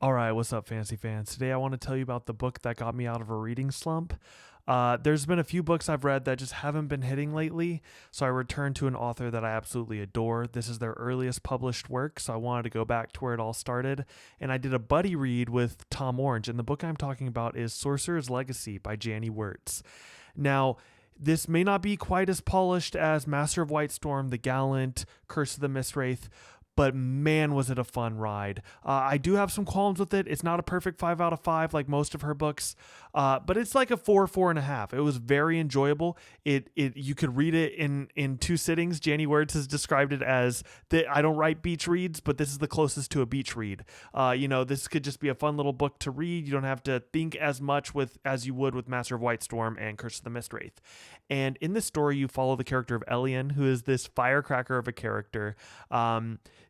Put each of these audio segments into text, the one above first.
All right, what's up, fantasy fans? Today I want to tell you about the book that got me out of a reading slump. There's been a few books I've read that just haven't been hitting lately, so I returned to an author that I absolutely adore. This is their earliest published work, so I wanted to go back to where it all started. And I did a buddy read with Tom Orange, and the book I'm talking about is Sorcerer's Legacy by Janny Wirtz. Now, this may not be quite as polished as Master of White Storm, The Gallant, Curse of the Mistwraith, but man, was it a fun ride. I do have some qualms with it. It's not a perfect 5 out of 5 like most of her books, but it's like a 4.5. It was very enjoyable. It you could read it in 2 sittings. Janny Words has described it as that I don't write beach reads, but this is the closest to a beach read. This could just be a fun little book to read. You don't have to think as much with as you would with Master of White Storm and Curse of the Mistwraith. And in this story, you follow the character of Elian, who is this firecracker of a character.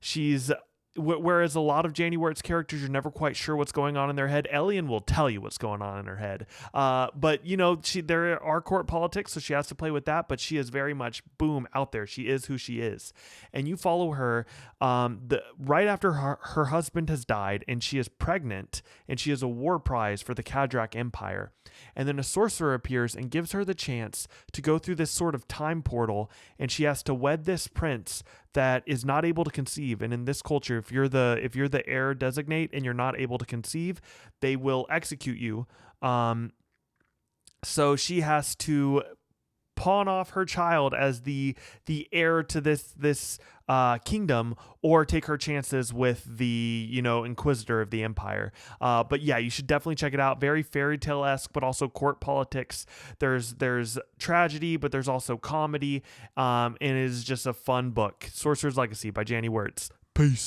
She's Whereas a lot of Janny Wirt's characters, you're never quite sure what's going on in their head. Elian will tell you what's going on in her head. But there are court politics, so she has to play with that. But she is very much boom out there. She is who she is, and you follow her right after her husband has died, and she is pregnant, and she is a war prize for the Kadrak Empire. And then a sorcerer appears and gives her the chance to go through this sort of time portal, and she has to wed this prince that is not able to conceive. And in this culture, if you're the heir designate and you're not able to conceive, they will execute you. So she has to pawn off her child as the heir to this kingdom, or take her chances with the inquisitor of the empire. But yeah, you should definitely check it out. Very fairy tale-esque, but also court politics. There's tragedy, but there's also comedy, and it is just a fun book. Sorcerer's Legacy by Janny Wirtz. Peace.